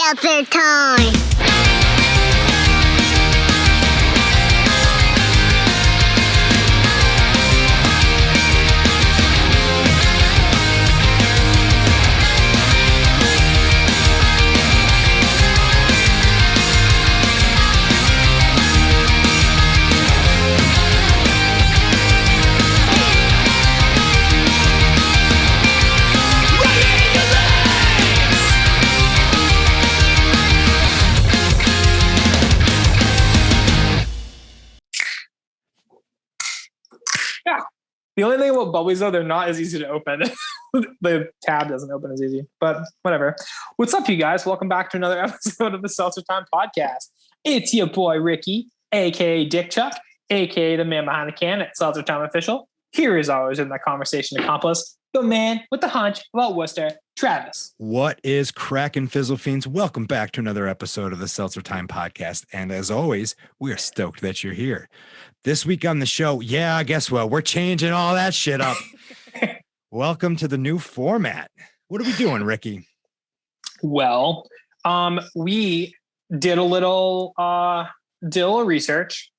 Seltzer Time. The only thing about bubblies, though, they're not as easy to open. The tab doesn't open as easy, but whatever. What's up, you guys? Welcome back to another episode of the Seltzer Time podcast. It's your boy, Ricky, a.k.a. Dick Chuck, a.k.a. the man behind the can at Seltzer Time Official. Here, as always, in my conversation accomplice, the man with the hunch about Worcester, Travis. What is crackin' Fizzle Fiends? Welcome back to another episode of the Seltzer Time podcast. And as always, we are stoked that you're here. This week on the show, guess what? We're changing all that shit up. Welcome to the new format. What are we doing, Ricky? Well, we did a little research.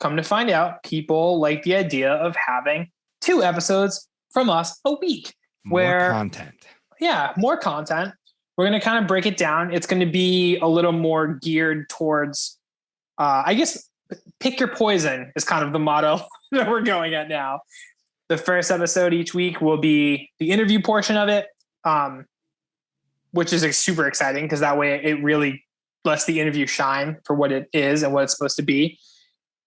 Come to find out, people like the idea of having 2 episodes from us a week. More content. Yeah, more content. We're going to kind of break it down. It's going to be a little more geared towards, I guess, pick your poison is kind of the motto that we're going at now. The first episode each week will be the interview portion of it, which is super exciting because that way it really lets the interview shine for what it is and what it's supposed to be.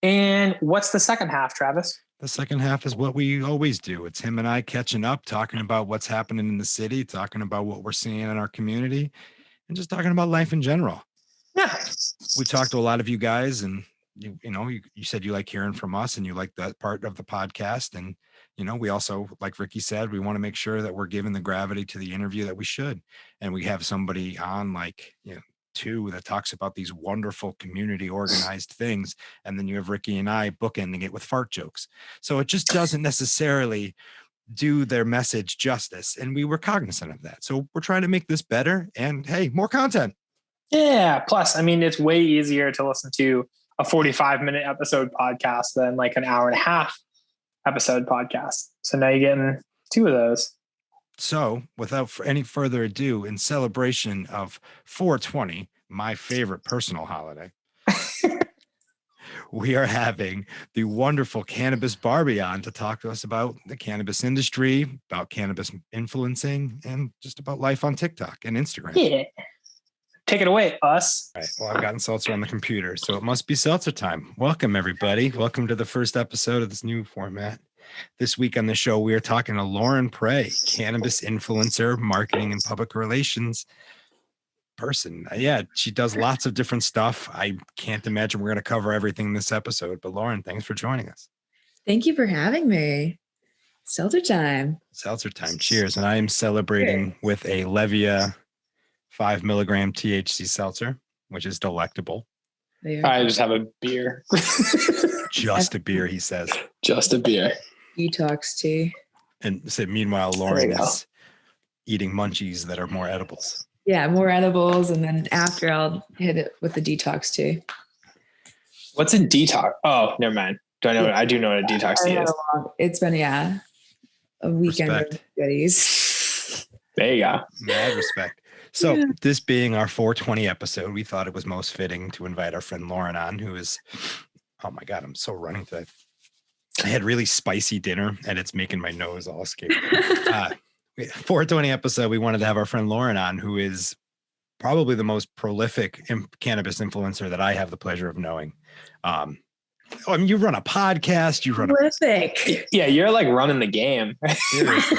And what's the second half, Travis? The second half is what we always do. It's him and I catching up, talking about what's happening in the city, talking about what we're seeing in our community, and just talking about life in general. Yeah. We talked to a lot of you guys, and you said you like hearing from us and you like that part of the podcast. And, we also, like Ricky said, we want to make sure that we're giving the gravity to the interview that we should. And we have somebody on two that talks about these wonderful community organized things. And then you have Ricky and I bookending it with fart jokes. So it just doesn't necessarily do their message justice. And we were cognizant of that. So we're trying to make this better and hey, more content. Yeah. Plus, it's way easier to listen to a 45-minute episode podcast than like an hour and a half episode podcast. So now you're getting 2 of those. So without any further ado, in celebration of 420, my favorite personal holiday, we are having the wonderful Cannabis Barbie on to talk to us about the cannabis industry, about cannabis influencing, and just about life on TikTok and Instagram. Yeah. Take it away, us. All right. Well, I've gotten Seltzer on the computer, so it must be Seltzer time. Welcome, everybody. Welcome to the first episode of this new format. This week on the show, we are talking to Lauren Prey, cannabis influencer, marketing and public relations person. Yeah, she does lots of different stuff. I can't imagine we're going to cover everything in this episode, but Lauren, thanks for joining us. Thank you for having me. Seltzer time. Seltzer time. Cheers. And I am celebrating with a Levia 5 milligram THC seltzer, which is delectable. I just have a beer. Just a beer, he says. Just a beer. Detox tea. And so meanwhile, Lauren is eating munchies that are more edibles. Yeah, more edibles. And then after I'll hit it with the detox tea. What's a detox? Oh, never mind. I do know what a detox tea is. It's been, a weekend of goodies. There you go. Mad respect. So this being our 420 episode, we thought it was most fitting to invite our friend Lauren on, who is, oh my God, I'm so running today. I had really spicy dinner and it's making my nose all escape. 420 episode, we wanted to have our friend Lauren on, who is probably the most prolific cannabis influencer that I have the pleasure of knowing. You run a podcast, prolific. Yeah, you're like running the game. Seriously.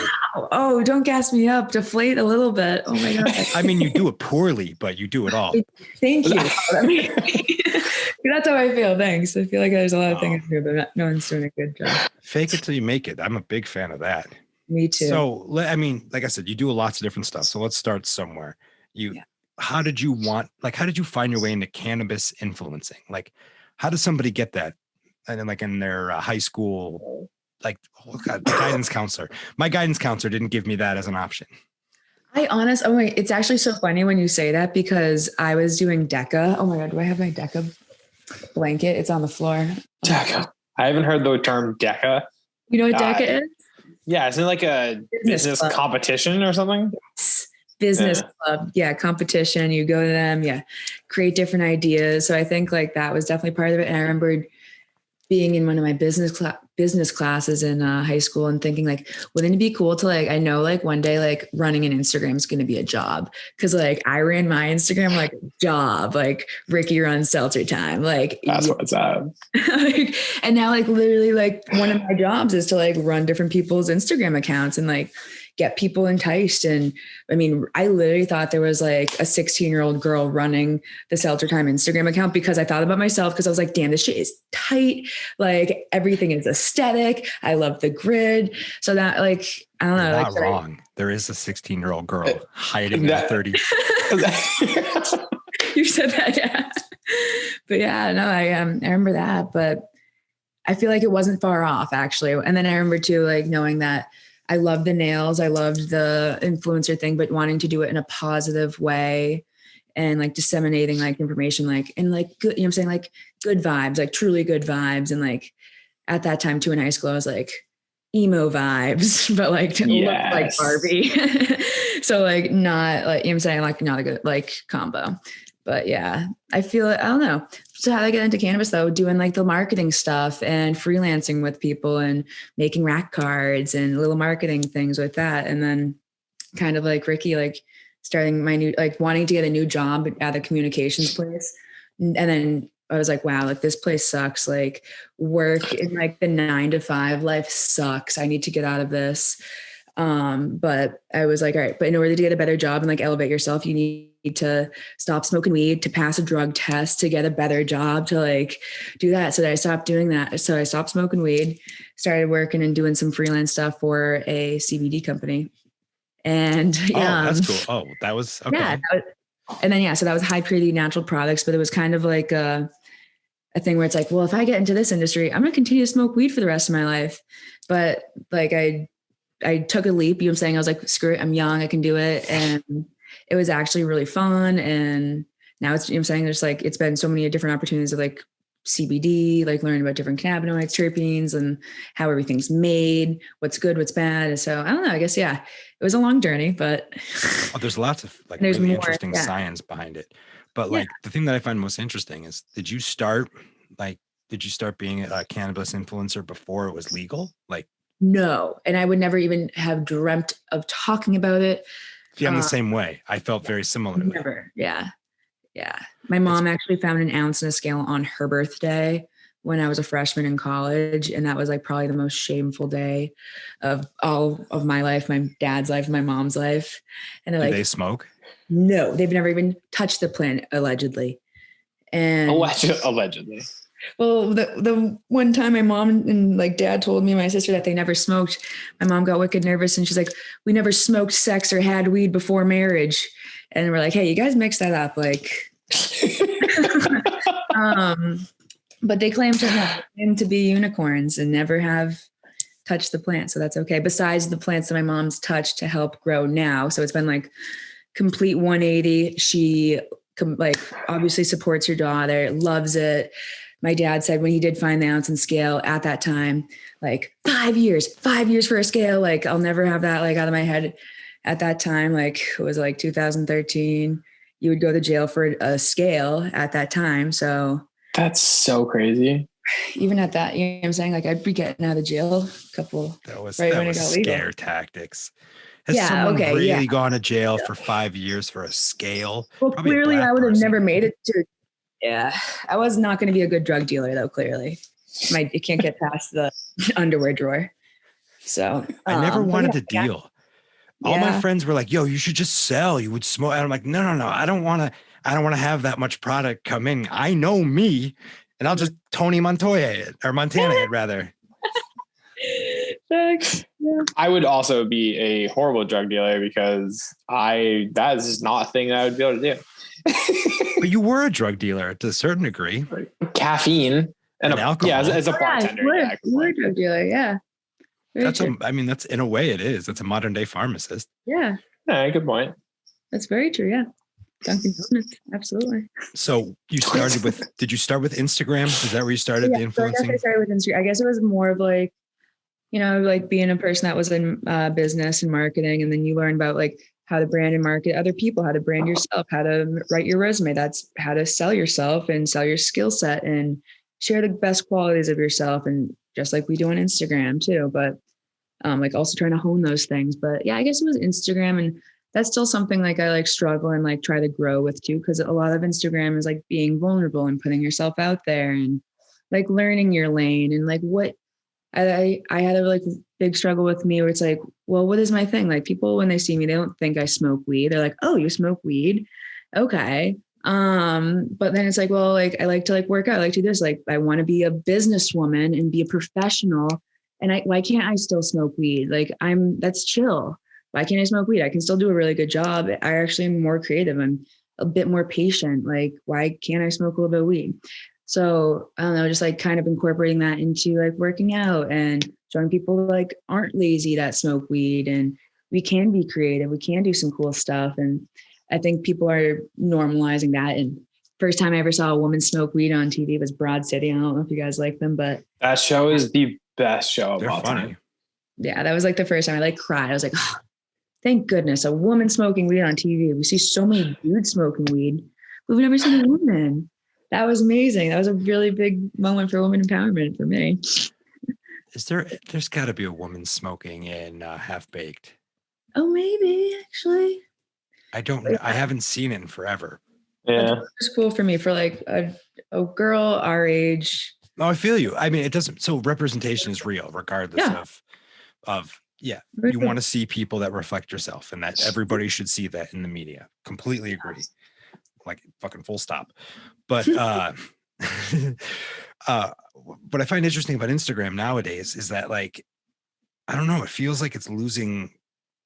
Oh, don't gas me up. Deflate a little bit. Oh my God. You do it poorly, but you do it all. Thank you. That's how I feel. Thanks. I feel like there's a lot of things here, but no one's doing a good job. Fake it till you make it. I'm a big fan of that. Me too. So, like I said, you do lots of different stuff. So let's start somewhere. How did you find your way into cannabis influencing? Like, how does somebody get that? And then in their high school, guidance counselor. My guidance counselor didn't give me that as an option. Oh my, it's actually so funny when you say that because I was doing DECA. Oh my God, do I have my DECA blanket? It's on the floor. DECA. I haven't heard the term DECA. You know what DECA is? Yeah, isn't it like a business competition or something? Business club. Yeah, competition. You go to them, create different ideas. So I think like that was definitely part of it. And I remember being in one of my business classes in high school and thinking like, wouldn't it be cool to like, I know like one day like running an Instagram is going to be a job. Cause like I ran my Instagram like a job, like Ricky runs Seltzer Time. Like that's what's up. Like, and now like literally like one of my jobs is to like run different people's Instagram accounts and like get people enticed. And I mean, I literally thought there was like a 16-year-old girl running the Seltzer Time Instagram account because I thought about myself because I was like, damn, this shit is tight. Like everything is aesthetic. I love the grid. So that like, I don't know. You're like, not wrong. There is a 16-year-old girl hiding in the 30s. You said that, yeah. But yeah, no, I remember that, but I feel like it wasn't far off actually. And then I remember too, like knowing that I loved the nails. I loved the influencer thing, but wanting to do it in a positive way and like disseminating like information, like, and like good, you know what I'm saying? Like good vibes, like truly good vibes. And like at that time too, in high school, I was like emo vibes, but like to look like Barbie. So like not like, you know what I'm saying? Like not a good like combo. But yeah, I feel it. I don't know. So how did I get into cannabis though? Doing like the marketing stuff and freelancing with people and making rack cards and little marketing things with that. And then kind of like Ricky, like starting my new, like wanting to get a new job at a communications place. And then I was like, wow, like this place sucks. Like work in like the 9 to 5 life sucks. I need to get out of this. But I was like, all right, but in order to get a better job and like elevate yourself, you need to stop smoking weed, to pass a drug test, to get a better job, to like do that. So that I stopped doing that. So I stopped smoking weed, started working and doing some freelance stuff for a CBD company. And yeah, that's cool. Oh, that was okay. Yeah, and then so that was high purity natural products, but it was kind of like a thing where it's like, well, if I get into this industry, I'm going to continue to smoke weed for the rest of my life. But like I took a leap, you know what I'm saying? I was like, screw it, I'm young, I can do it. And it was actually really fun. And now it's, you know what I'm saying? There's like, it's been so many different opportunities of like CBD, like learning about different cannabinoids, terpenes, and how everything's made, what's good, what's bad. So I don't know, I guess, yeah, it was a long journey, but there's lots of like really interesting science behind it. But like the thing that I find most interesting is, did you start being a cannabis influencer before it was legal? Like, no. And I would never even have dreamt of talking about it. Yeah, I'm the same way. I felt very similarly. Never. Yeah. Yeah. My mom actually found an ounce in a scale on her birthday when I was a freshman in college. And that was like probably the most shameful day of all of my life, my dad's life, my mom's life. And they're like, do they smoke? No, they've never even touched the plant, allegedly. And allegedly. Well, the one time my mom and like dad told me and my sister that they never smoked, my mom got wicked nervous and she's like, we never smoked sex or had weed before marriage. And we're like, hey, you guys mix that up. Like, but they claim to be unicorns and never have touched the plant. So that's okay. Besides the plants that my mom's touched to help grow now. So it's been like complete 180. She like obviously supports her daughter, loves it. My dad said when he did find the ounce and scale at that time, like 5 years for a scale. Like I'll never have that like out of my head at that time. Like it was like 2013. You would go to jail for a scale at that time. So that's so crazy. Even at that, you know what I'm saying? Like I'd be getting out of jail a couple. That was scare tactics. Has someone really gone to jail for 5 years for a scale? Well, clearly I would have never made it to. Yeah, I was not going to be a good drug dealer though. Clearly, you can't get past the underwear drawer. So I never wanted to deal. All my friends were like, "Yo, you should just sell. You would smoke." And I'm like, "No. I don't want to have that much product come in. I know me, and I'll just Tony Montana it rather." I would also be a horrible drug dealer because that is just not a thing that I would be able to do. But you were a drug dealer to a certain degree. Caffeine and alcohol. Yeah, as a bartender. You were a drug dealer. Yeah. That's in a way it is. It's a modern day pharmacist. Yeah. Yeah, good point. That's very true. Yeah. Dunkin' Donuts. Absolutely. So you started with, did you start with Instagram? Is that where you started the So I influencing? guess I started with Instagram. I guess it was more of like, like being a person that was in business and marketing. And then you learn about like how to brand and market other people, how to brand yourself, how to write your resume. That's how to sell yourself and sell your skill set and share the best qualities of yourself. And just like we do on Instagram too, but like also trying to hone those things. But yeah, I guess it was Instagram, and that's still something like I like struggle and like try to grow with too, because a lot of Instagram is like being vulnerable and putting yourself out there and like learning your lane and like what I had a like big struggle with me where it's like, well, what is my thing? Like people, when they see me, they don't think I smoke weed. They're like, oh, you smoke weed. Okay. But then it's like, well, like I like to like work out. I like to do this. Like I want to be a businesswoman and be a professional. And why can't I still smoke weed? Like that's chill. Why can't I smoke weed? I can still do a really good job. I actually am more creative. I'm a bit more patient. Like, why can't I smoke a little bit of weed? So I don't know, just like kind of incorporating that into like working out and showing people like aren't lazy that smoke weed and we can be creative. We can do some cool stuff. And I think people are normalizing that. And first time I ever saw a woman smoke weed on TV was Broad City. I don't know if you guys like them, but that show is the best show of all funny. time. Yeah, that was like the first time I like cried. I was like, oh, thank goodness a woman smoking weed on TV. We see so many dudes smoking weed. We've never seen a woman. That was amazing. That was a really big moment for women empowerment for me. There's got to be a woman smoking in Half Baked. Oh, maybe actually. I don't know. I haven't seen it in forever. Yeah. It's cool for me for like a girl our age. No, I feel you. I mean, it doesn't. So representation is real, regardless of you want to see people that reflect yourself, and that everybody should see that in the media. Completely agree. Like fucking full stop. But what I find interesting about Instagram nowadays is that, like, I don't know, it feels like it's losing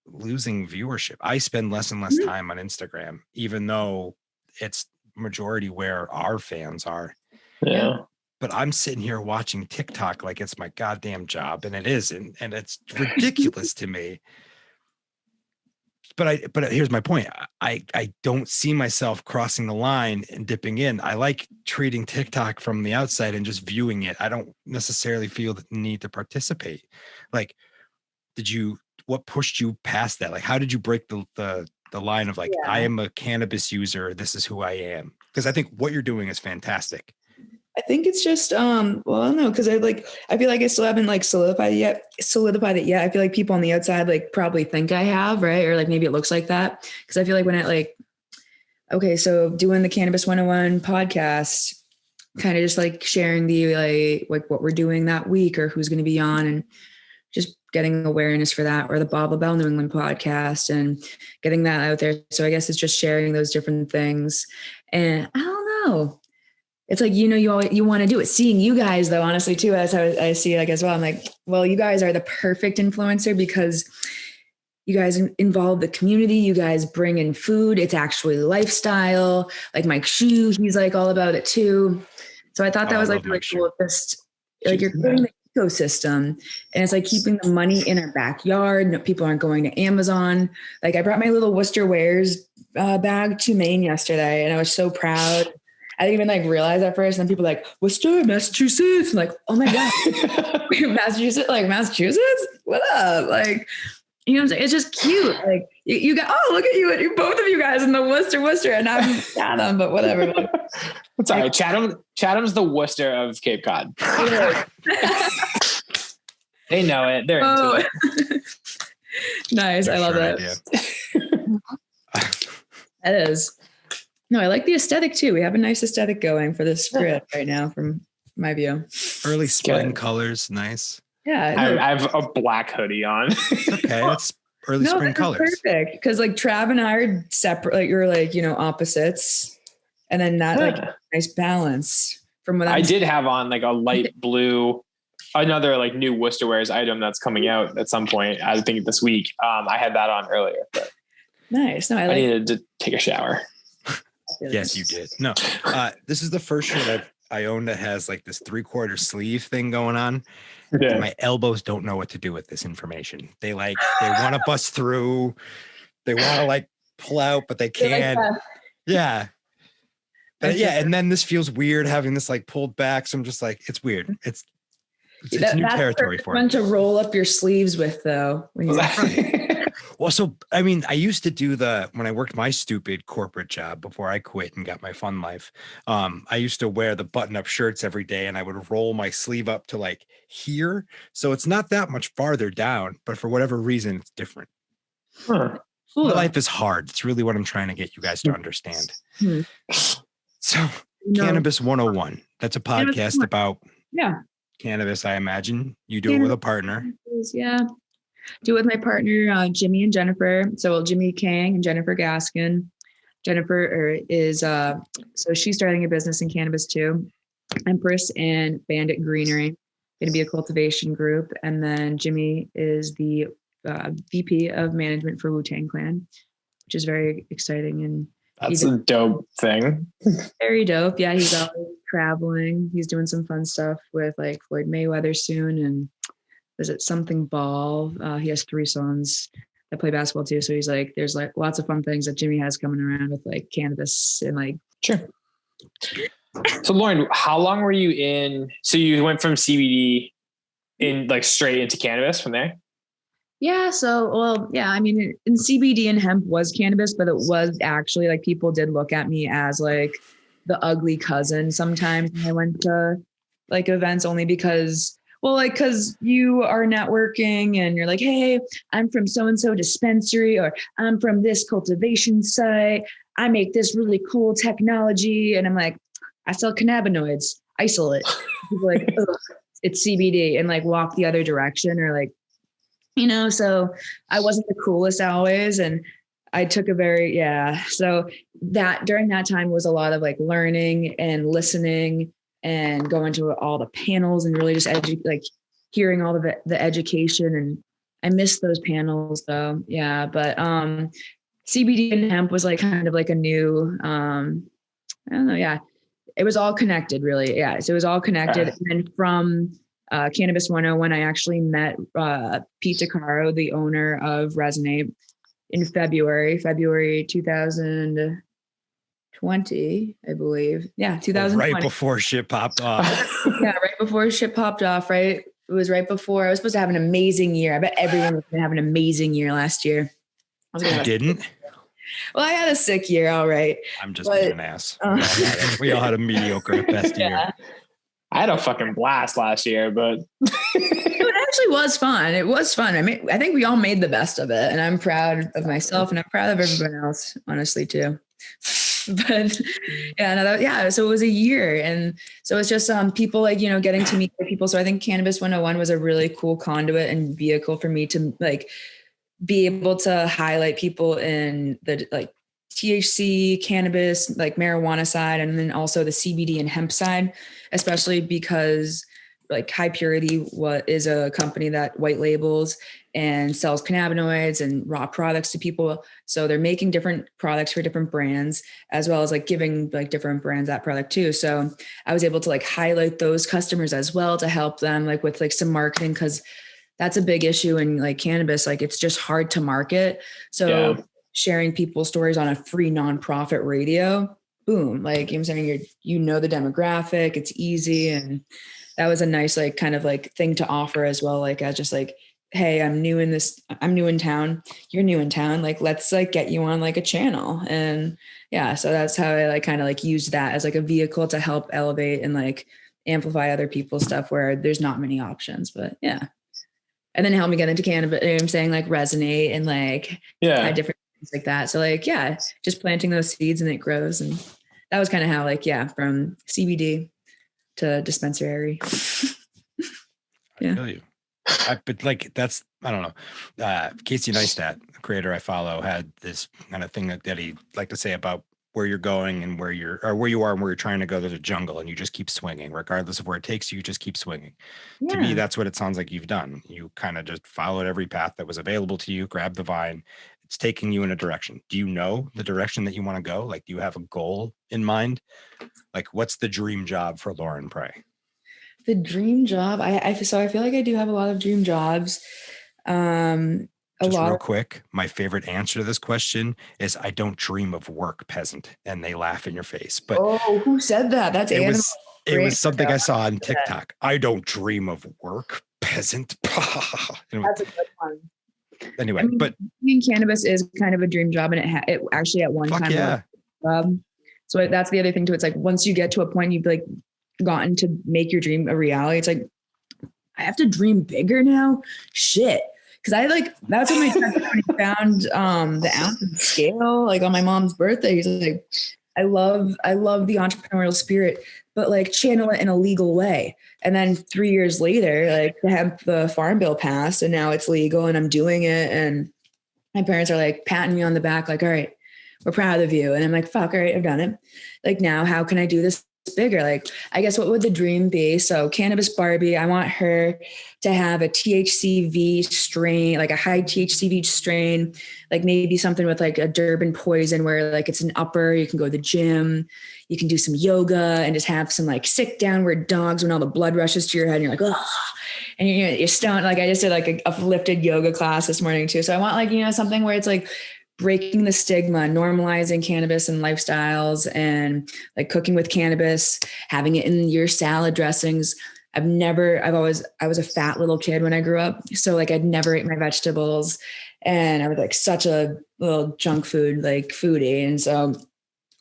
viewership. I spend less and less time on Instagram, even though it's majority where our fans are. Yeah. But I'm sitting here watching TikTok like it's my goddamn job, and it isn't, and it's ridiculous to me. But here's my point. I don't see myself crossing the line and dipping in. I like treating TikTok from the outside and just viewing it. I don't necessarily feel the need to participate. Like, what pushed you past that? Like, how did you break the line of like, I am a cannabis user, this is who I am? Because I think what you're doing is fantastic. I think it's just well, no, because I feel like I still haven't like solidified it yet. I feel like people on the outside like probably think I have, right? Or like maybe it looks like that. Because I feel like when I like, okay, so doing the Cannabis 101 podcast, kind of just like sharing the like what we're doing that week or who's going to be on, and just getting awareness for that, or the Bob LaBelle New England podcast and getting that out there. So I guess it's just sharing those different things. And I don't know. It's like, you want to do it. Seeing you guys though, honestly too, as I see like as well, I'm like, well, you guys are the perfect influencer because you guys involve the community. You guys bring in food. It's actually lifestyle. Like Mike Shue, he's like all about it too. So I thought that was like really cool. Just like you're creating the ecosystem, and it's like keeping the money in our backyard. No, people aren't going to Amazon. Like I brought my little Worcester Wares bag to Maine yesterday, and I was so proud. I didn't even like realize at first. And then people were like, Worcester, Massachusetts. I'm like, oh my God, Massachusetts? What up? Like, you know what I'm saying? It's just cute. Like you got, oh, look at you, both of you guys in the Worcester, and I'm Chatham, but whatever. It's all right. Chatham's the Worcester of Cape Cod. They know it. They're into it. Nice. I love that. That is. No, I like the aesthetic too. We have a nice aesthetic going for this script right now from my view. Early spring colors. Nice. Yeah. I have a black hoodie on. Okay. That's early spring colors. Perfect. Because like Trav and I are separate, like you're like, opposites. And then that like nice balance from what I did have on like a light blue, another like new Worcester Wares item that's coming out at some point. I think this week. I had that on earlier. But nice. No, I needed to take a shower. Yes, you did. No, this is the first shirt I own that has like this 3/4 sleeve thing going on. Yeah. And my elbows don't know what to do with this information. They want to bust through. They want to like pull out, but they They're like, can't. Yeah. But I yeah. feel And then this feels weird having this like pulled back. So I'm just like, it's weird. It's new that's territory for one me. to roll up your sleeves with, though. When you're Well, so I mean, I used to do when I worked my stupid corporate job before I quit and got my fun life. I used to wear the button-up shirts every day, and I would roll my sleeve up to like here. So it's not that much farther down, but for whatever reason, it's different. Huh. My life is hard. It's really what I'm trying to get you guys to understand. So, Cannabis 101. That's a podcast about cannabis. I imagine you do it with a partner. Yeah. Do it with my partner, Jimmy and Jennifer. So Jimmy Kang and Jennifer Gaskin. Jennifer is, so she's starting a business in cannabis too. Empress and Bandit Greenery, going to be a cultivation group. And then Jimmy is the VP of management for Wu-Tang Clan, which is very exciting. And that's a dope thing. Very dope. Yeah, he's always traveling. He's doing some fun stuff with like Floyd Mayweather soon. And is it something ball? He has 3 sons that play basketball too. So he's like, there's like lots of fun things that Jimmy has coming around with like cannabis and like. Sure. So Lauren, how long were you in? So you went from CBD in like straight into cannabis from there? Yeah. So, well, yeah, I mean, in CBD and hemp was cannabis, but it was actually like people did look at me as like the ugly cousin sometimes when I went to like events only because, well, like, cause you are networking and you're like, hey, I'm from so-and-so dispensary, or I'm from this cultivation site. I make this really cool technology. And I'm like, I sell cannabinoids, isolate. People are like, ugh, it's CBD, and like walk the other direction, or like, you know, so I wasn't the coolest always. And I took so that during that time was a lot of like learning and listening and going to all the panels and really just like hearing all of the education. And I missed those panels though. Yeah. But CBD and hemp was like kind of like a new, I don't know. Yeah. It was all connected really. Yeah. So it was all connected. And then from Cannabis 101, I actually met Pete DeCaro, the owner of Resonate, in February 2020, I believe. Yeah, 2020. Right before shit popped off. Yeah, right before shit popped off, right? It was right before. I was supposed to have an amazing year. I bet everyone was going to have an amazing year last year. I didn't? Well, I had a sick year, all right. I'm just being an ass. We all had a mediocre at best year. I had a fucking blast last year, but it actually was fun. It was fun. I mean, I think we all made the best of it, and I'm proud of myself, and I'm proud of everyone else, honestly, too. But so it was a year, and so it's just people like, you know, getting to meet people. So I think Cannabis 101 was a really cool conduit and vehicle for me to like be able to highlight people in the like THC, cannabis, like marijuana side, and then also the CBD and hemp side, especially because like High Purity is a company that white labels and sells cannabinoids and raw products to people. So they're making different products for different brands, as well as like giving like different brands that product too. So I was able to like highlight those customers as well to help them like with like some marketing, because that's a big issue in like cannabis. Like it's just hard to market. So sharing people's stories on a free nonprofit radio, boom, like, you know what I'm saying? You know the demographic, it's easy. And that was a nice, like, kind of like thing to offer as well. Like, as just like, hey, I'm new in town. You're new in town. Like, let's like get you on like a channel. And yeah, so that's how I like kind of like used that as like a vehicle to help elevate and like amplify other people's stuff where there's not many options, but yeah. And then help me get into cannabis, you know what I'm saying, like Resonate and like different things like that. So like, yeah, just planting those seeds and it grows. And that was kind of how like, from CBD to dispensary. I feel you. But like, that's, I don't know. Casey Neistat, the creator I follow, had this kind of thing that he'd like to say about where you're going and where you are and where you're trying to go. There's a jungle and you just keep swinging, regardless of where it takes you, you just keep swinging. To me, that's what it sounds like you've done. You kind of just followed every path that was available to you, grabbed the vine. It's taking you in a direction. Do you know the direction that you want to go? Like, do you have a goal in mind? Like, what's the dream job for Lauren Prey? The dream job. So I feel like I do have a lot of dream jobs. Just real quick, my favorite answer to this question is I don't dream of work, peasant. And they laugh in your face. But who said that? That's it was something I saw on TikTok. I don't dream of work, peasant. That's a good one. Anyway, I mean, but cannabis is kind of a dream job, and it actually at one time yeah. So that's the other thing too. It's like once you get to a point you've like gotten to make your dream a reality, it's like I have to dream bigger now. Shit. Cause that's when my dad when he found the ounce and scale, like on my mom's birthday. He's like, I love the entrepreneurial spirit, but like channel it in a legal way. And then 3 years later, like the farm bill passed and now it's legal and I'm doing it. And my parents are like patting me on the back, like, all right, we're proud of you. And I'm like, fuck, all right, I've done it. Like now, how can I do this bigger? Like, I guess what would the dream be? So Cannabis Barbie, I want her to have a THCV strain, like a high THCV strain, like maybe something with like a Durban poison where like it's an upper, you can go to the gym, you can do some yoga and just have some like sick downward dogs when all the blood rushes to your head and you're like, oh, and you're stoned. Like I just did like a uplifted yoga class this morning too. So I want like, something where it's like breaking the stigma, normalizing cannabis and lifestyles and like cooking with cannabis, having it in your salad dressings. I was a fat little kid when I grew up. So like I'd never ate my vegetables and I was like such a little junk food, like foodie. And so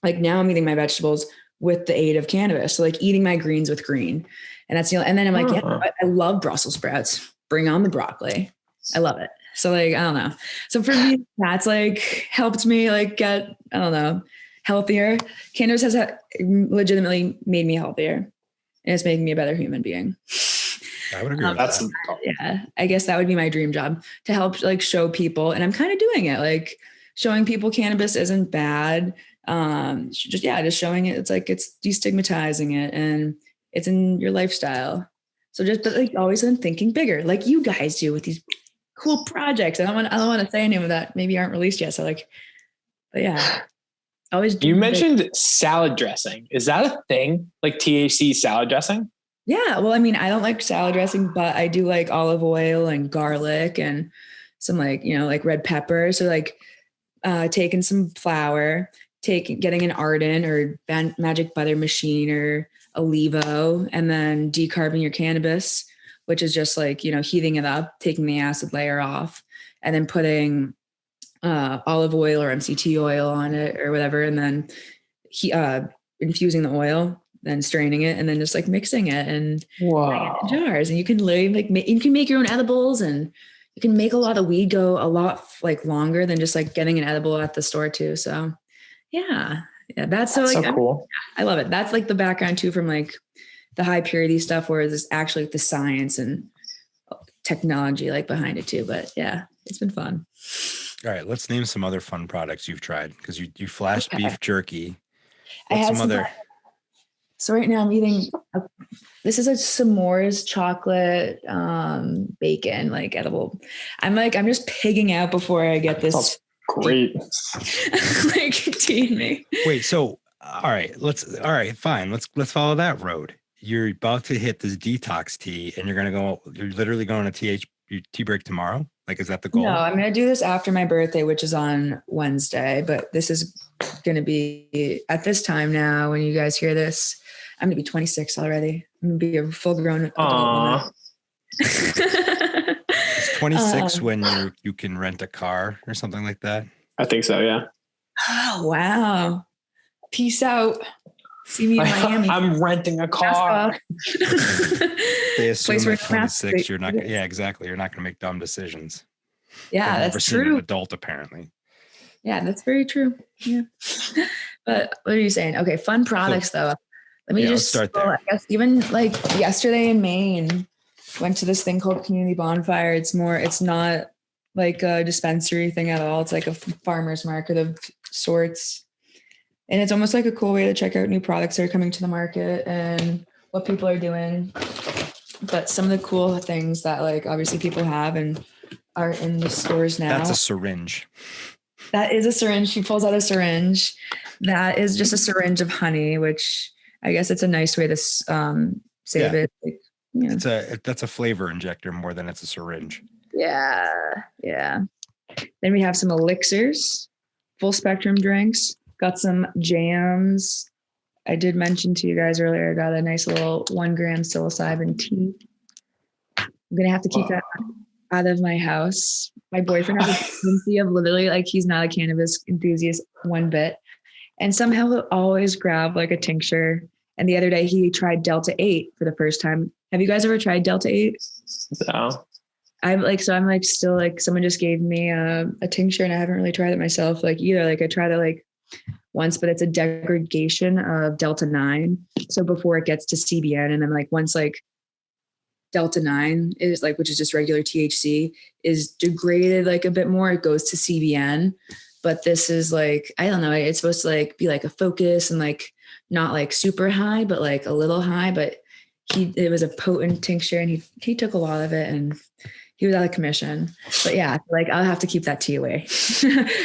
like now I'm eating my vegetables with the aid of cannabis. So like eating my greens with green. And that's and then I'm like, yeah, I love Brussels sprouts. Bring on the broccoli. I love it. So like, I don't know. So for me, that's like helped me like get, I don't know, healthier. Cannabis has legitimately made me healthier and it's making me a better human being. I would agree with that. Yeah. I guess that would be my dream job, to help like show people. And I'm kind of doing it, like showing people cannabis isn't bad. Just showing it. It's like, it's destigmatizing it and it's in your lifestyle. So just like always I'm thinking bigger, like you guys do with these cool projects. I don't want to say any of that maybe aren't released yet. So like, but yeah, always. You mentioned salad dressing. Is that a thing? Like THC salad dressing? Yeah. Well, I mean, I don't like salad dressing, but I do like olive oil and garlic and some like, like red pepper. So like taking some flour, getting an Arden or magic butter machine or a Levo, and then decarbing your cannabis, which is just like, heating it up, taking the acid layer off, and then putting olive oil or MCT oil on it or whatever. And then infusing the oil, then straining it, and then just like mixing it and putting it in jars. And you can you can make your own edibles, and you can make a lot of weed go a lot like longer than just like getting an edible at the store too. So yeah, that's so like, cool. I love it. That's like the background too, from like the high purity stuff, where there's actually like the science and technology like behind it too. But yeah, it's been fun. All right, let's name some other fun products you've tried, because you flashed beef jerky. What's some other? So right now I'm eating. This is a s'mores chocolate bacon like edible. I'm just pigging out before I get this. That's great. Like tease me. Wait, so all right, fine. Let's follow that road. You're about to hit this detox tea, and you're literally going to tea break tomorrow. Like, is that the goal? No, I'm going to do this after my birthday, which is on Wednesday, but this is going to be at this time now. When you guys hear this, I'm going to be 26 already. I'm going to be a full grown adult. It's 26 when you can rent a car or something like that. I think so. Yeah. Oh, wow. Peace out. See me in Miami. I'm renting a car. They assume at 26 you're not. Yeah, exactly. You're not going to make dumb decisions. Yeah, that's true. An adult, apparently. Yeah, that's very true. Yeah. But what are you saying? Okay, fun products though. Let me just start there. I guess even like yesterday in Maine, went to this thing called Community Bonfire. It's not like a dispensary thing at all. It's like a farmer's market of sorts. And it's almost like a cool way to check out new products that are coming to the market and what people are doing. But some of the cool things that like obviously people have and are in the stores now. That's a syringe. That is a syringe. She pulls out a syringe. That is just a syringe of honey, which I guess it's a nice way to save it. Like, that's a flavor injector more than it's a syringe. Yeah. Yeah. Then we have some elixirs, full spectrum drinks, got some jams. I did mention to you guys earlier, I got a nice little 1 gram psilocybin tea. I'm going to have to keep that out of my house. My boyfriend has a tendency of literally like, he's not a cannabis enthusiast one bit. And somehow he'll always grab like a tincture. And the other day he tried Delta 8 for the first time. Have you guys ever tried Delta 8? No. I'm like still like, someone just gave me a tincture and I haven't really tried it myself like either. Like I tried it like once, but it's a degradation of Delta 9. So before it gets to CBN, and then like once like Delta 9 is like, which is just regular THC, is degraded like a bit more, it goes to CBN. But this is like, I don't know, it's supposed to like be like a focus and like not like super high, but like a little high. But it was a potent tincture and he took a lot of it and he was out of commission. But yeah, like I'll have to keep that tea away.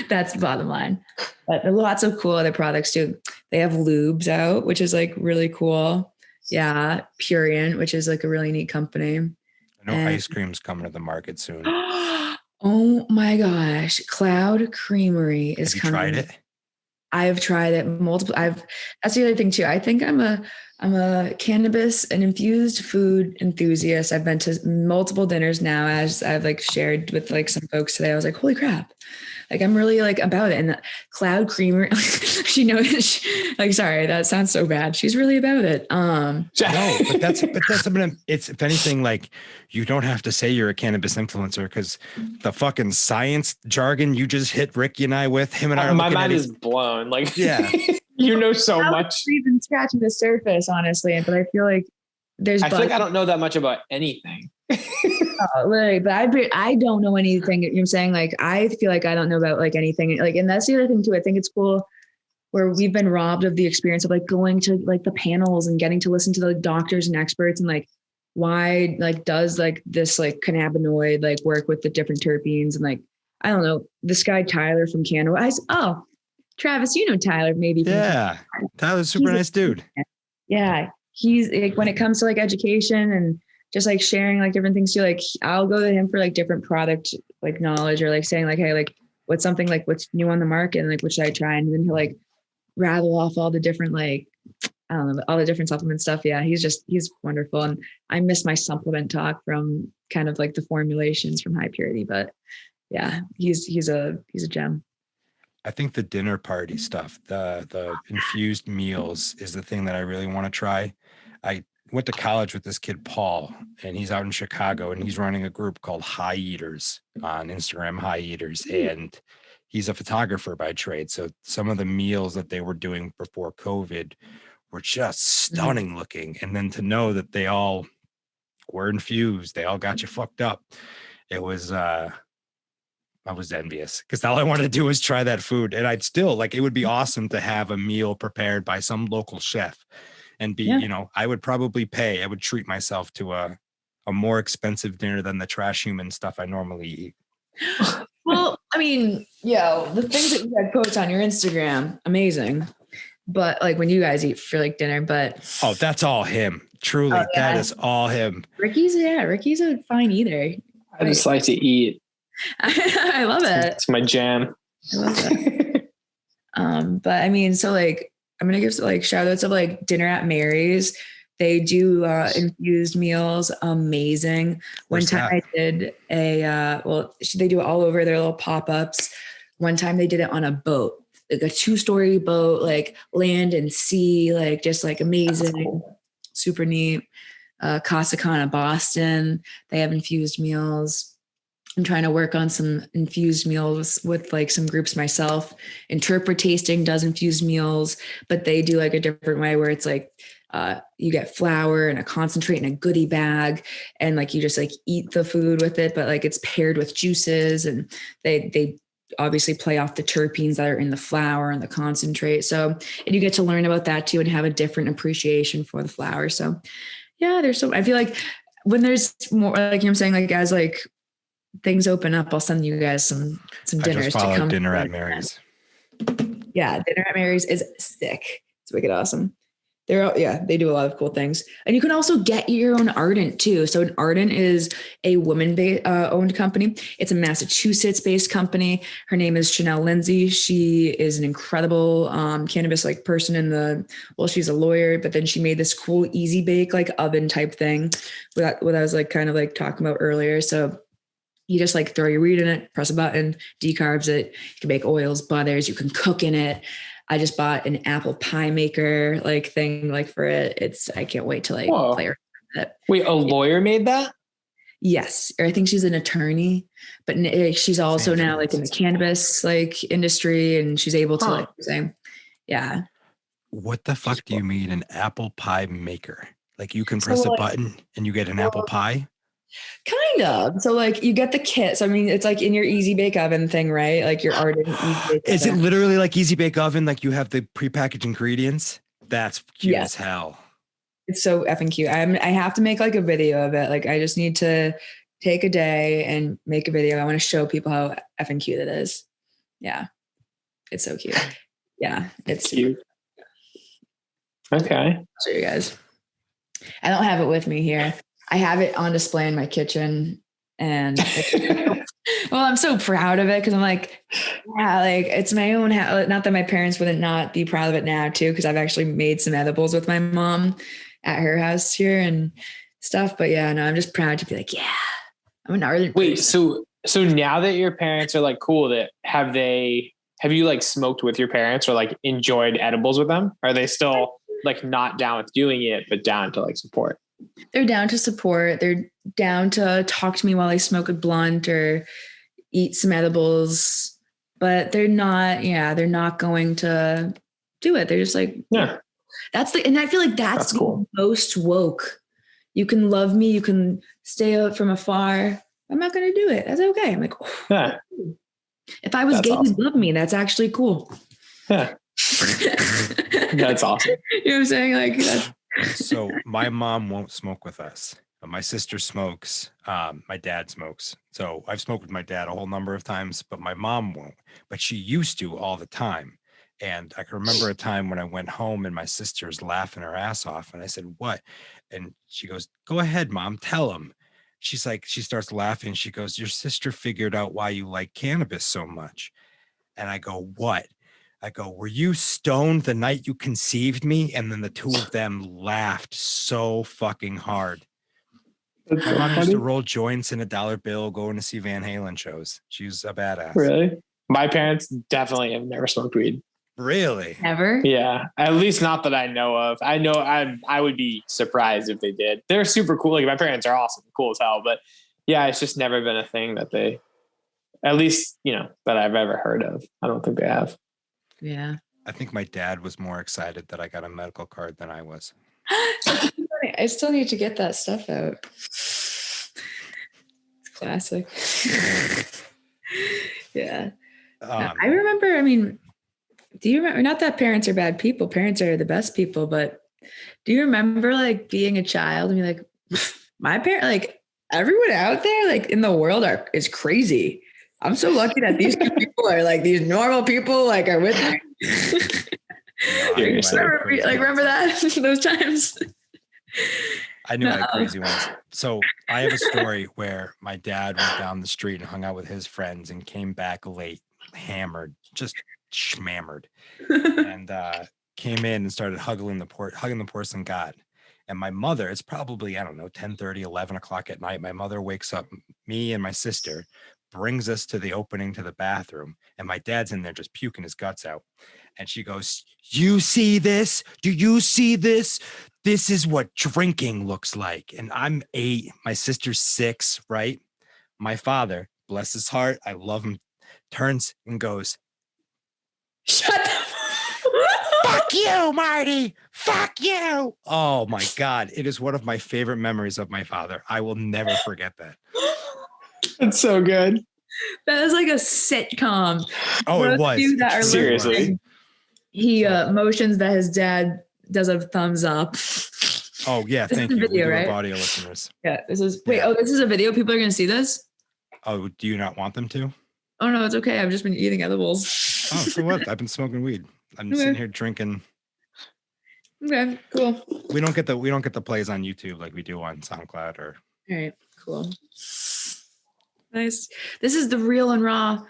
That's the bottom line. But there are lots of cool other products too. They have lubes out, which is like really cool. Yeah. Purient, which is like a really neat company. I know ice cream's coming to the market soon. Oh my gosh. Cloud Creamery is coming. Have you tried it? I've tried it multiple. That's the other thing too. I think I'm a cannabis and infused food enthusiast. I've been to multiple dinners now, as I've like shared with like some folks today. I was like, holy crap. Like I'm really like about it. And the Cloud Creamer, she knows, like, sorry, that sounds so bad. She's really about it. No, but that's something. It's, if anything, like you don't have to say you're a cannabis influencer, because the fucking science jargon you just hit Ricky and I with, him and I are my mind is blown. Like, yeah, you know so much. We've been scratching the surface, honestly, but I feel like I feel like I don't know that much about anything. Literally, but I don't know anything. You know what I'm saying? Like, I feel like I don't know about like anything. Like, and that's the other thing too. I think it's cool where we've been robbed of the experience of like going to like the panels and getting to listen to the doctors and experts and like why like does like this like cannabinoid like work with the different terpenes and like I don't know, this guy Tyler from Cannabis. Oh, Travis, you know Tyler maybe. Yeah, Tyler's super nice dude. Yeah, he's like when it comes to like education and just like sharing like different things too. Like I'll go to him for like different product like knowledge or like saying like, hey, like what's something like what's new on the market and like what should I try? And then he'll like rattle off all the different like I don't know all the different supplement stuff. Yeah, he's wonderful. And I miss my supplement talk from kind of like the formulations from High Purity, but yeah, he's a gem. I think the dinner party stuff, the infused meals is the thing that I really want to try. I went to college with this kid, Paul, and he's out in Chicago and he's running a group called High Eaters on Instagram, High Eaters. And he's a photographer by trade. So some of the meals that they were doing before COVID were just stunning looking. And then to know that they all were infused, they all got you fucked up. It was, I was envious because all I wanted to do was try that food. And I'd still like, it would be awesome to have a meal prepared by some local chef and be, you know, I would probably I would treat myself to a more expensive dinner than the trash human stuff I normally eat. Well, I mean, the things that you guys post on your Instagram, amazing. But like when you guys eat for like dinner, but that's all him. Truly, that is all him. Ricky's a fine eater. I just like to eat. I love it. It's my jam. I love it. But I mean, so like I'm gonna give like shout outs of like Dinner at Mary's. They do infused meals, amazing. One time I did they do it all over their little pop-ups. One time they did it on a boat, like a 2-story boat, like land and sea, like just like amazing, cool. Super neat. Corsicana, Boston, they have infused meals. I'm trying to work on some infused meals with like some groups myself. Interpret Tasting does infused meals, but they do like a different way where it's like you get flour and a concentrate in a goodie bag and like you just like eat the food with it, but like it's paired with juices and they obviously play off the terpenes that are in the flour and the concentrate. So, and you get to learn about that too and have a different appreciation for the flour. So yeah, I feel like when there's more, like, you know what I'm saying, like as like things open up, I'll send you guys some dinners to come. Dinner at Mary's. Yeah, Dinner at Mary's is sick. It's wicked awesome. They do a lot of cool things. And you can also get your own Ardent too. So an Ardent is a woman owned company. It's a Massachusetts based company. Her name is Chanel Lindsay. She is an incredible cannabis like person she's a lawyer, but then she made this cool easy bake like oven type thing what I was like kind of like talking about earlier. So you just like throw your weed in it, press a button, decarbs it. You can make oils, butters, you can cook in it. I just bought an apple pie maker like thing like for it. I can't wait to like play around with it. Wait, a lawyer made that? Yes. Or I think she's an attorney, but she's also now like in the cannabis like industry, and she's able to like say, yeah. What the fuck do you mean an apple pie maker? Like you can press a button and you get an apple pie? Kind of. So like you get the kit. So I mean, it's like in your easy bake oven thing, right? Like your Ardent easy bake Is it literally like easy bake oven? Like you have the prepackaged ingredients? That's cute as hell. It's so effing cute. I have to make like a video of it. Like I just need to take a day and make a video. I want to show people how effing cute it is. Yeah. It's so cute. Yeah. It's cute. Okay. I'll show you guys. I don't have it with me here. I have it on display in my kitchen, and I'm so proud of it because I'm like, yeah, like it's my own house. Not that my parents wouldn't not be proud of it now too, because I've actually made some edibles with my mom at her house here and stuff. But yeah, no, I'm just proud to be like, yeah, I'm an Ardent. Wait, so now that your parents are like cool, that have you like smoked with your parents or like enjoyed edibles with them? Are they still like not down with doing it, but down to like support? They're down to support. They're down to talk to me while I smoke a blunt or eat some edibles, but they're not going to do it. They're just like, yeah, and I feel like that's cool. Most woke. You can love me. You can stay out from afar. I'm not going to do it. That's okay. I'm like, yeah. If I was gay, you'd love me. That's actually cool. Yeah. That's awesome. You know what I'm saying? Like that's, so my mom won't smoke with us. My sister smokes. My dad smokes. So I've smoked with my dad a whole number of times, but my mom won't. But she used to all the time. And I can remember a time when I went home and my sister's laughing her ass off. And I said, what? And she goes, go ahead, Mom, tell him. She's like, she starts laughing. She goes, your sister figured out why you like cannabis so much. And I go, what? I go, were you stoned the night you conceived me? And then the two of them laughed so fucking hard. My mom used to roll joints in a dollar bill going to see Van Halen shows. She was a badass. Really? My parents definitely have never smoked weed. Really? Never? Yeah. At least not that I know of. I know I would be surprised if they did. They're super cool. Like my parents are awesome, cool as hell. But yeah, it's just never been a thing that they, at least, that I've ever heard of. I don't think they have. Yeah. I think my dad was more excited that I got a medical card than I was. I still need to get that stuff out. It's classic. Yeah. I remember, do you remember, not that parents are bad people, parents are the best people, but do you remember like being a child and be like, my parent, like everyone out there, like in the world is crazy. I'm so lucky that these two people are like these normal people, like are with me. Remember that those times? I knew I had crazy ones. So I have a story where my dad went down the street and hung out with his friends and came back late, hammered, just schmammered, and came in and started hugging the porcelain god. And my mother, it's probably, 10:30, 11 o'clock at night. My mother wakes up me and my sister, brings us to the opening to the bathroom, and my dad's in there just puking his guts out. And she goes, you see this? Do you see this? This is what drinking looks like. And I'm 8, my sister's 6, right? My father, bless his heart, I love him, turns and goes, shut up. Fuck you, Marty. Fuck you. Oh my God. It is one of my favorite memories of my father. I will never forget that. It's so good. That is like a sitcom. Oh, it was. Seriously. He motions that his dad does a thumbs up. Oh yeah, thank you. Video, we do right? have audio listeners. Yeah, this is this is a video. People are gonna see this. Oh, do you not want them to? Oh no, it's okay. I've just been eating edibles. Oh, so what? I've been smoking weed. I'm sitting here drinking. Okay, cool. We don't get the plays on YouTube like we do on SoundCloud or. All right, cool. Nice. This is the real and raw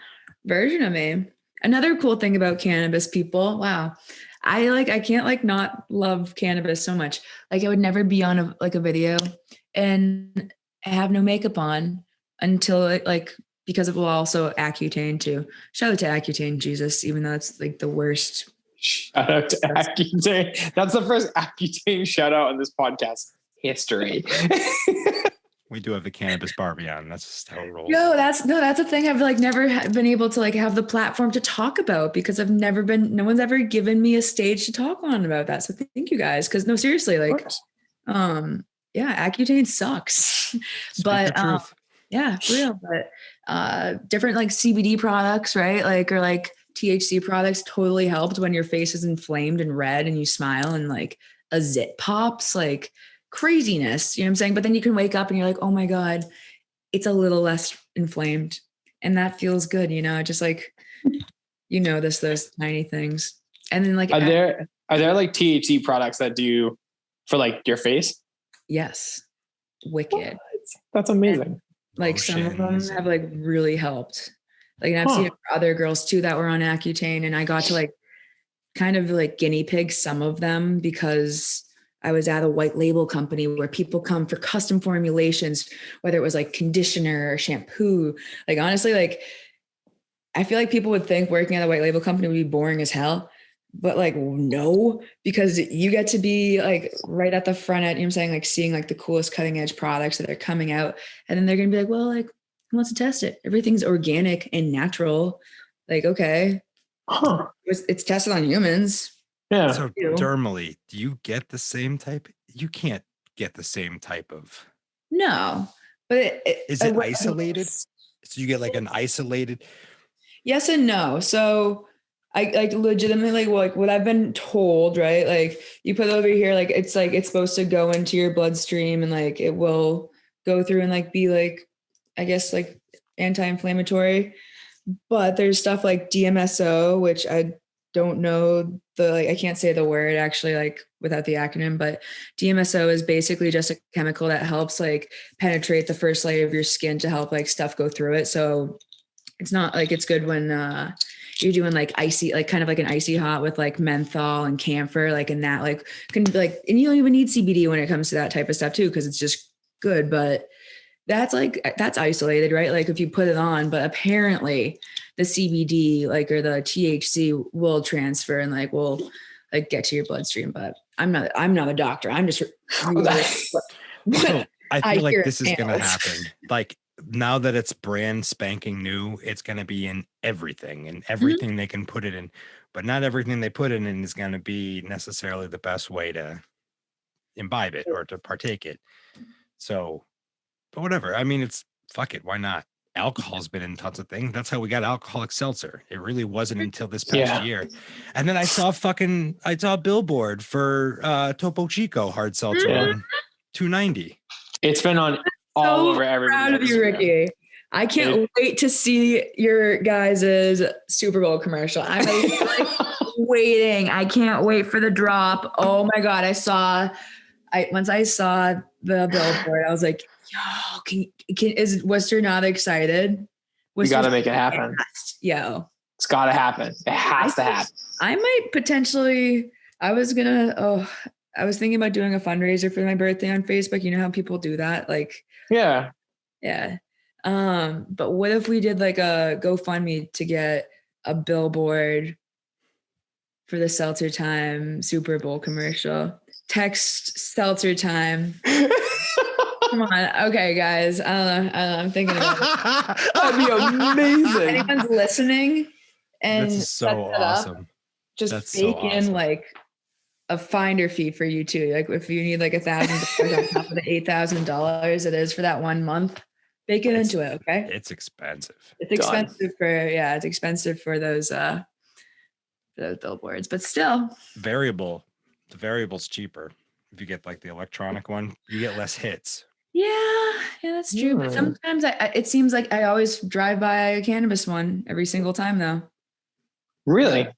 version of me. Another cool thing about cannabis, people. Wow. I can't not love cannabis so much. Like I would never be on a video and have no makeup on until because it will also Accutane too. Shout out to Accutane, Jesus, even though it's like the worst. Shout out to Accutane. That's the first Accutane shout out in this podcast history. We do have the Cannabis Barbie on. That's just how it rolls. No, that's a thing I've never been able to have the platform to talk about because no one's ever given me a stage to talk on about that. So thank you guys. Cause no, seriously, Accutane sucks, but yeah, for real. But different CBD products, right? Or THC products totally helped when your face is inflamed and red and you smile and a zit pops, craziness, you know what I'm saying? But then you can wake up and you're like, oh my God, it's a little less inflamed. And that feels good, just those tiny things. And then are there THC products that do for your face? Yes. Wicked. What? That's amazing. And, some of them have really helped. And I've seen other girls too that were on Accutane, and I got to kind of guinea pig some of them because I was at a white label company where people come for custom formulations, whether it was conditioner or shampoo. Honestly, I feel people would think working at a white label company would be boring as hell, but no, because you get to be right at the front end, you know what I'm saying? Seeing the coolest cutting edge products that are coming out. And then they're going to be well, who wants to test it? Everything's organic and natural. Okay. It's tested on humans. Yeah. So dermally, do you get the same type? You can't get the same type of. No, but is it isolated? So you get an isolated. Yes and no. So I legitimately what I've been told, right? You put it over here, it's supposed to go into your bloodstream and it will go through and be I guess anti-inflammatory. But there's stuff like DMSO, which I don't know I can't say the word actually without the acronym, but DMSO is basically just a chemical that helps penetrate the first layer of your skin to help stuff go through it. So it's not it's good when you're doing icy, kind of an icy hot with menthol and camphor, and that can and you don't even need CBD when it comes to that type of stuff too, because it's just good. But that's that's isolated, right? If you put it on, but apparently the CBD or the THC will transfer and will get to your bloodstream. But I'm not a doctor. I'm just so I feel this is gonna happen. Now that it's brand spanking new, it's gonna be in everything and everything they can put it in, but not everything they put it in is gonna be necessarily the best way to imbibe it or to partake it. So, but whatever. I mean, it's fuck it. Why not? Alcohol's been in tons of things. That's how we got alcoholic seltzer. It really wasn't until this past year. And then I saw a billboard for Topo Chico hard seltzer on $2.90. It's been on all over everybody. Proud of you, Ricky. I can't wait to see your guys' Super Bowl commercial. I'm waiting. I can't wait for the drop. Oh my God. Once I saw the billboard, I was like, yo, is Worcester not excited? We got to make it happen. Yo. It's got to happen. It has to happen. I might potentially, I was thinking about doing a fundraiser for my birthday on Facebook. You know how people do that? Yeah. Yeah. But what if we did a GoFundMe to get a billboard for the Seltzer Time Super Bowl commercial? Text Seltzer Time. Come on. Okay, guys. I don't know. I'm thinking about it. That'd be amazing. If anyone's listening and this is so awesome. Just bake in a finder fee for you too. If you need $1,000 on top of the $8,000 it is for that 1 month, bake it into it. Okay. It's expensive. It's expensive for those billboards, but still the variable's cheaper. If you get the electronic one, you get less hits. Yeah, that's true. But sometimes it seems like I always drive by a cannabis one every single time though. Really?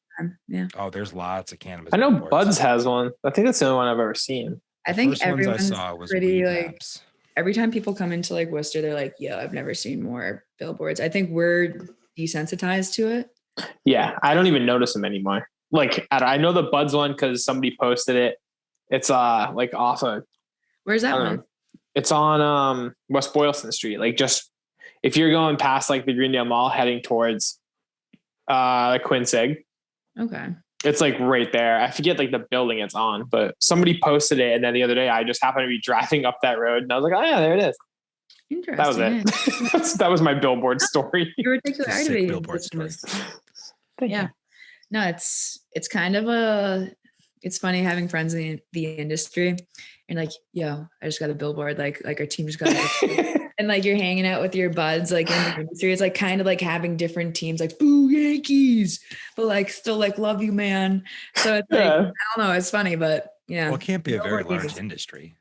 Yeah. Oh, there's lots of cannabis. I know billboards. Buds has one. I think that's the only one I've ever seen. I The think first ones I everyone's saw was pretty weed like maps. every time people come into like Worcester, they're like, yo, I've never seen more billboards. I think we're desensitized to it. Yeah, I don't even notice them anymore. Like I know the Buds one because somebody posted it. It's like off of, Where's I that don't one? know. It's on West Boylston Street. Like just if you're going past like the Greendale Mall heading towards Quinsig, Okay. it's like right there. I forget like the building it's on, but somebody posted it, and then the other day I just happened to be driving up that road, and I was like, oh yeah, there it is. Interesting. That was it. That was my billboard story. Your reticular It's a sick activating billboard system story. is, yeah. No, it's kind of it's funny having friends in the industry and like, yo, I just got a billboard. Like our team just got and like you're hanging out with your buds like in the industry. It's like kind of like having different teams like boo Yankees, but like still like love you, man. So it's like, I don't know, it's funny, but yeah. Well, it can't be a very Billboard large industry.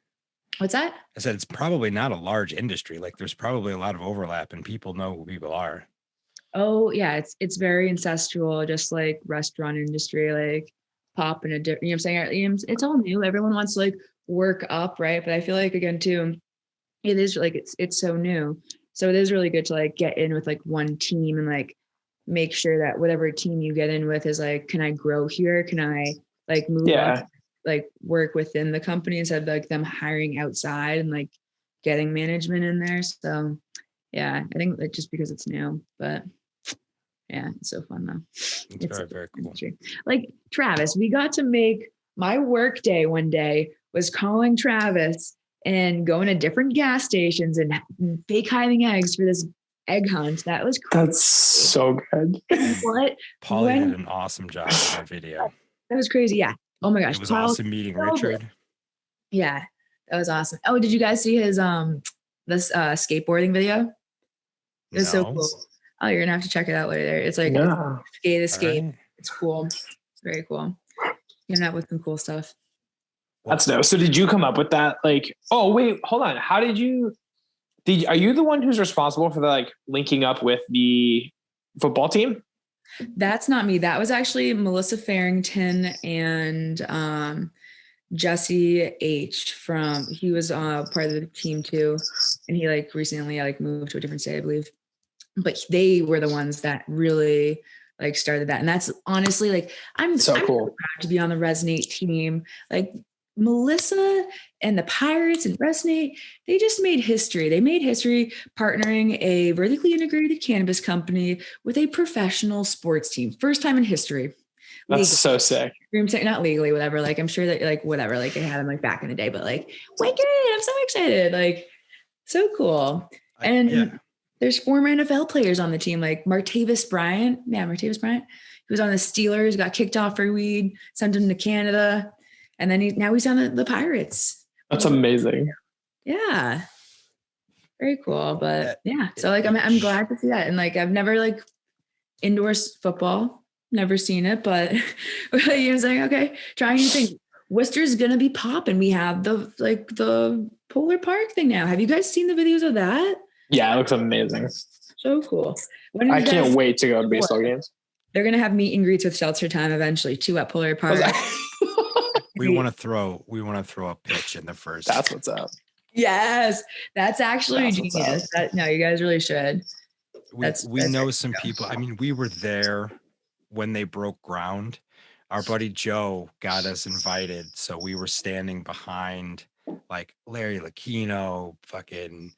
What's that? I said it's probably not a large industry. Like there's probably a lot of overlap and people know who people are. Oh yeah, it's very ancestral, just like restaurant industry, like pop and a different, you know what I'm saying? It's all new. Everyone wants to like work up, right? But I feel like again too, it is like it's so new. So it is really good to like get in with like one team and like make sure that whatever team you get in with is like, can I grow here? Can I like move up, like work within the company instead of like them hiring outside and like getting management in there. So yeah, I think like just because it's new, but yeah, it's so fun though. It's very, very cool. Like Travis, we got to make my work day one day was calling Travis and going to different gas stations and fake hiding eggs for this egg hunt. That was crazy. That's so good. What? Polly did an awesome job in that video. That was crazy. Yeah. Oh my gosh. It was awesome meeting Richard. Yeah, that was awesome. Oh, did you guys see his this skateboarding video? It was so cool. Oh, you're gonna have to check it out later. It's like skate. Right. It's cool. Very cool. Came out with some cool stuff. That's dope. So did you come up with that? Like, oh wait, hold on. How are you the one who's responsible for the like linking up with the football team? That's not me. That was actually Melissa Farrington and Jesse H he was part of the team too. And he like recently like moved to a different state, I believe. But they were the ones that really like started that. And that's honestly like, I'm cool proud to be on the Resonate team. Like Melissa and the Pirates and Resonate, they just made history. They made history partnering a vertically integrated cannabis company with a professional sports team. First time in history. That's so sick. Not legally, whatever. Like, I'm sure that like, whatever, like they had them like back in the day, but like, wicked, I'm so excited. Like, so cool. And there's former NFL players on the team, like Martavis Bryant. Yeah, Martavis Bryant. He was on the Steelers, got kicked off for weed, sent him to Canada. And then now he's on the Pirates. That's amazing. Yeah. Very cool. But yeah, so like, I'm glad to see that. And like, I've never like endorsed football, never seen it, but you know what I'm saying? Okay. Trying to think Worcester's going to be popping. We have the Polar Park thing now. Have you guys seen the videos of that? Yeah, it looks amazing. So cool. I can't wait to go to baseball games. They're going to have meet and greets with Seltzer Time eventually too at Polar Park. We want to throw a pitch in the first. That's what's up. Yes. That's actually genius. No, you guys really should. We know some people. I mean, we were there when they broke ground. Our buddy Joe got us invited. So we were standing behind like Larry Lucchino, fucking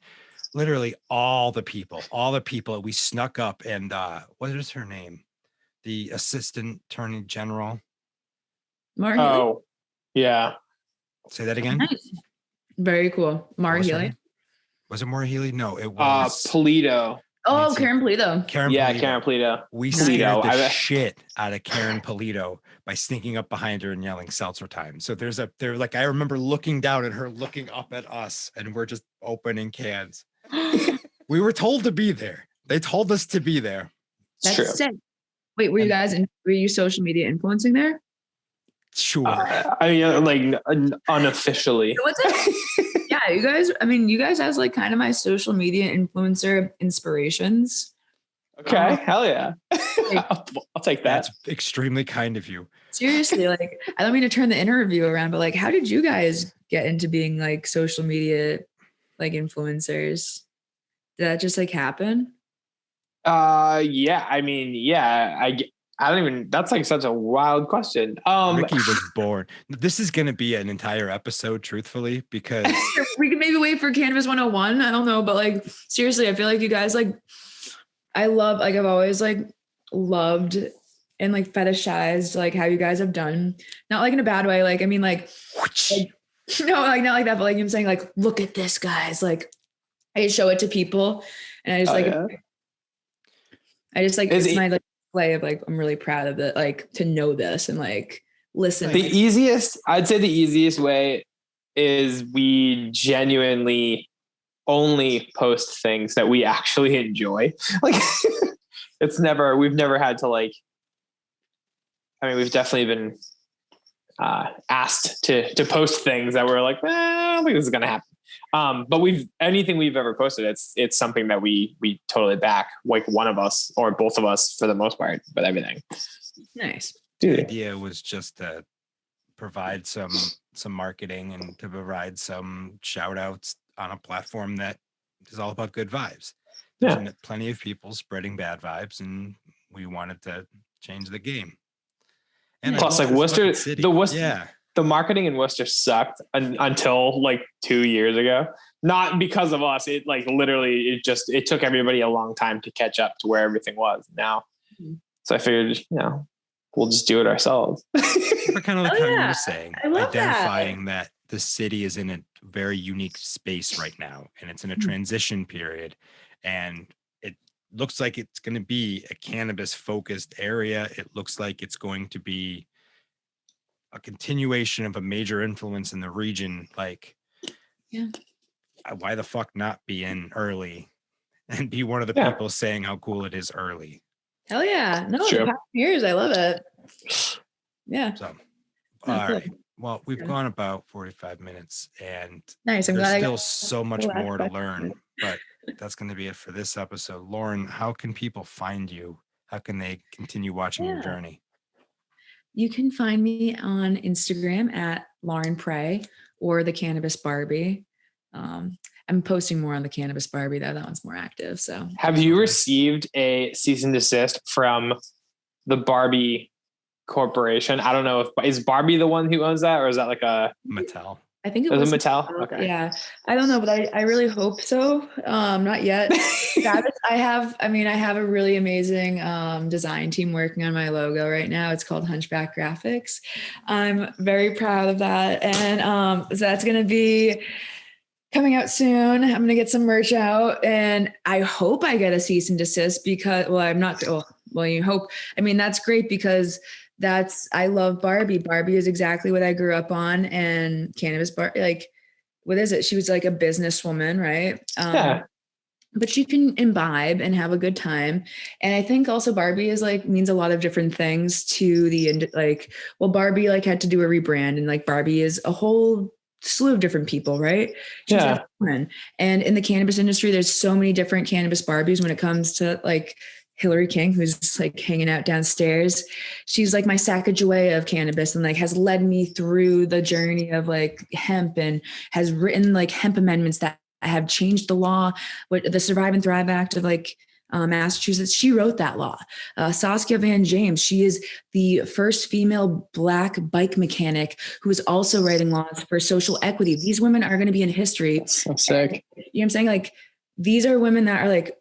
literally all the people. We snuck up and what is her name? The assistant attorney general. Mark Oh, yeah. Say that again. Nice. Very cool. Mara Healy. Was it Maura Healy? No, it was Polito. Oh, Karen Polito. Karen Polito. We scared the shit out of Karen Polito by sneaking up behind her and yelling Seltzer Time. So I remember looking down at her, looking up at us, and we're just opening cans. We were told to be there. They told us to be there. That's true. Sick. Wait, were you social media influencing there? Sure. I mean, like unofficially. What's it? Yeah, you guys as like kind of my social media influencer inspirations. Okay, hell yeah. I'll take that. That's extremely kind of you. Seriously, like I don't mean to turn the interview around, but like, how did you guys get into being like social media like influencers? Did that just like happen? Yeah. I mean, yeah. I don't even. That's like such a wild question. Ricky was born. This is going to be an entire episode, truthfully, because We could maybe wait for Cannabis 101. I don't know, but like seriously, I feel like you guys like. I've always like loved and like fetishized like how you guys have done, not like in a bad way. Like I mean, like no, like not like that, but like I'm saying, like look at this, guys. Like I just show it to people, and I just I just like it's my like play of like I'm really proud of it, like to know this and like listen. I'd say the easiest way is we genuinely only post things that we actually enjoy. Like we've never had to like, I mean, we've definitely been asked to post things that we're like, I don't think this is going to happen. But anything we've ever posted, it's something that we totally back, like one of us or both of us for the most part, but everything. Nice. The idea was just to provide some marketing and to provide some shout outs on a platform that is all about good vibes. There's plenty of people spreading bad vibes, and we wanted to change the game. And plus, like Worcester, the marketing in Worcester sucked until like 2 years ago. Not because of us. It like literally, it took everybody a long time to catch up to where everything was now. So I figured, we'll just do it ourselves. But kind of like how you were saying, identifying that the city is in a very unique space right now, and it's in a transition period, and it looks like it's going to be a cannabis focused area. It looks like it's going to be a continuation of a major influence in the region. Like, why the fuck not be in early and be one of the people saying how cool it is early? Hell yeah. No, the past years, I love it. Yeah. So, all right. Well, we've gone about 45 minutes, and nice. There's still so much more to learn, but that's going to be it for this episode. Lauren, how can people find you? How can they continue watching your journey? You can find me on Instagram at Lauren Prey or the Cannabis Barbie. I'm posting more on the Cannabis Barbie though. That one's more active. So have you received a cease and desist from the Barbie corporation? I don't know is Barbie the one who owns that, or is that like a Mattel? I think it was Mattel. Okay. Yeah. I don't know, but I really hope so. Not yet. I have a really amazing design team working on my logo right now. It's called Hunchback Graphics. I'm very proud of that. And so that's going to be coming out soon. I'm going to get some merch out, and I hope I get a cease and desist because, you hope. I mean, that's great because I love Barbie. Barbie is exactly what I grew up on, and Cannabis like, what is it? She was like a businesswoman, right? But she can imbibe and have a good time. And I think also Barbie is like, means a lot of different things to Barbie like had to do a rebrand, and like Barbie is a whole slew of different people, right? She's a woman. And in the cannabis industry, there's so many different cannabis Barbies when it comes to like Hillary King, who's like hanging out downstairs. She's like my Sacagawea of cannabis, and like has led me through the journey of like hemp, and has written like hemp amendments that have changed the law, the Survive and Thrive Act of like Massachusetts. She wrote that law. Saskia Van James, she is the first female Black bike mechanic who is also writing laws for social equity. These women are going to be in history. That's so sick. You know what I'm saying? Like, these are women that are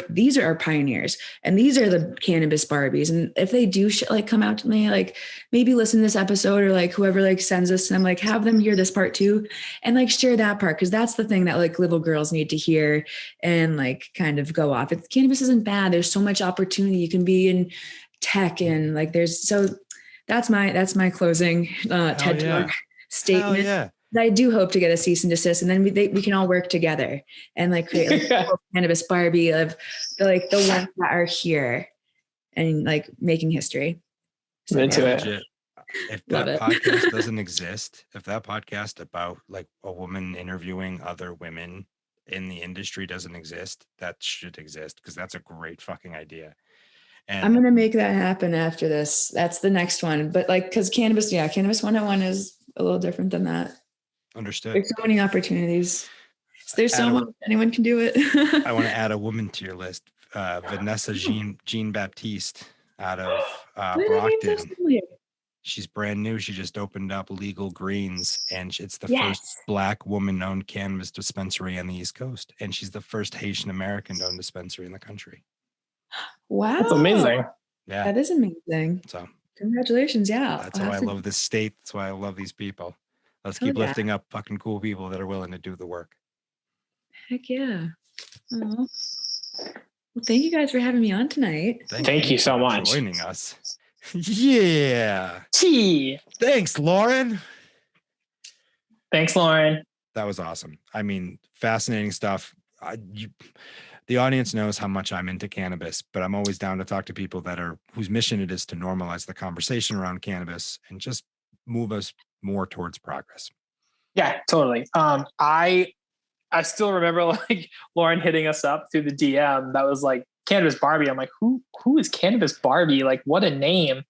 these are our pioneers, and these are the cannabis Barbies. And if they do come out to me, like maybe listen to this episode, or like whoever like sends us, and I'm like, have them hear this part too, and like share that part. Cause that's the thing that like little girls need to hear and like kind of go off. Cannabis isn't bad. There's so much opportunity. You can be in tech, and like, that's my closing TED Talk statement. I do hope to get a cease and desist, and then we can all work together and like create like a Cannabis Barbie of the ones that are here and like making history. So, into it. If that podcast doesn't exist, if that podcast about like a woman interviewing other women in the industry doesn't exist, that should exist, because that's a great fucking idea. And I'm going to make that happen after this. That's the next one. But like, because Cannabis 101 is a little different than that. Understood. There's so many opportunities. There's so much. Anyone can do it. I want to add a woman to your list. Vanessa Jean Baptiste out of Brockton. She's brand new. She just opened up Legal Greens, and it's the first Black woman-owned cannabis dispensary on the East Coast. And she's the first Haitian American-owned dispensary in the country. Wow. That's amazing. Yeah. That is amazing. So congratulations. Yeah. That's why I love this state. That's why I love these people. Let's keep lifting up fucking cool people that are willing to do the work. Heck yeah. Well, thank you guys for having me on tonight. Thank you so much for joining us. Yeah. Gee. Thanks, Lauren. Thanks, Lauren. That was awesome. I mean, fascinating stuff. The audience knows how much I'm into cannabis, but I'm always down to talk to people that are whose mission it is to normalize the conversation around cannabis and just move us more towards progress. Yeah, totally. I still remember like Lauren hitting us up through the DM that was like Cannabis Barbie. I'm like, who is Cannabis Barbie? Like, what a name.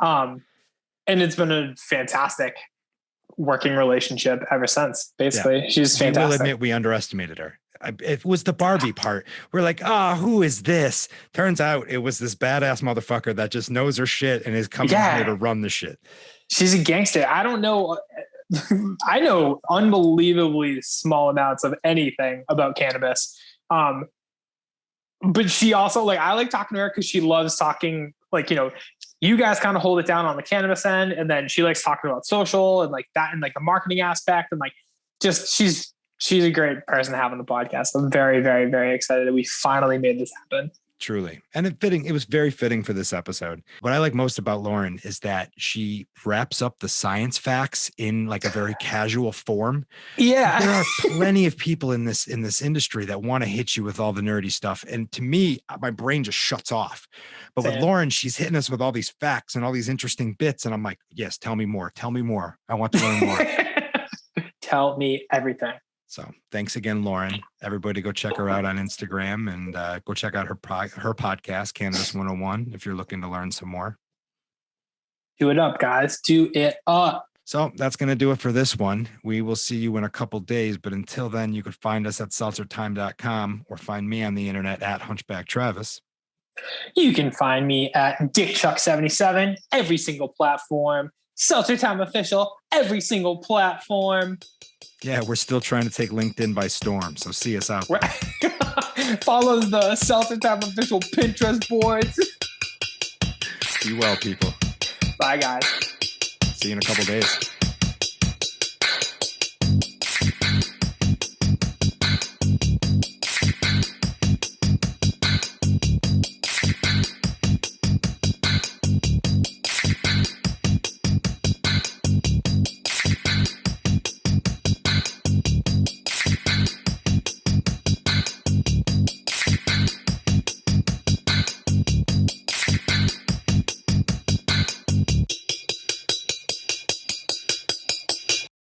And it's been a fantastic working relationship ever since. Basically, she's fantastic. I will admit we underestimated her. It was the Barbie part. We're like, who is this? Turns out it was this badass motherfucker that just knows her shit and is coming here to run the shit. She's a gangster. I don't know. I know unbelievably small amounts of anything about cannabis. But she also I like talking to her because she loves talking, you guys kind of hold it down on the cannabis end. And then she likes talking about social and like that and like the marketing aspect. And she's a great person to have on the podcast. I'm very, very, very excited that we finally made this happen. Truly. And it was very fitting for this episode. What I like most about Lauren is that she wraps up the science facts in like a very casual form. Yeah. There are plenty of people in this industry that want to hit you with all the nerdy stuff. And to me, my brain just shuts off. But with Lauren, she's hitting us with all these facts and all these interesting bits. And I'm like, yes, tell me more. Tell me more. I want to learn more. Tell me everything. So thanks again, Lauren. Everybody go check her out on Instagram and go check out her podcast, Cannabis 101, if you're looking to learn some more. Do it up, guys. Do it up. So that's going to do it for this one. We will see you in a couple days. But until then, you could find us at SeltzerTime.com or find me on the internet at Hunchback Travis. You can find me at DickChuck77, every single platform. Seltzer Time Official, every single platform. Yeah, we're still trying to take LinkedIn by storm, so see us out there. Follow the Seltzer Time Official Pinterest boards. Be well, people. Bye, guys. See you in a couple days.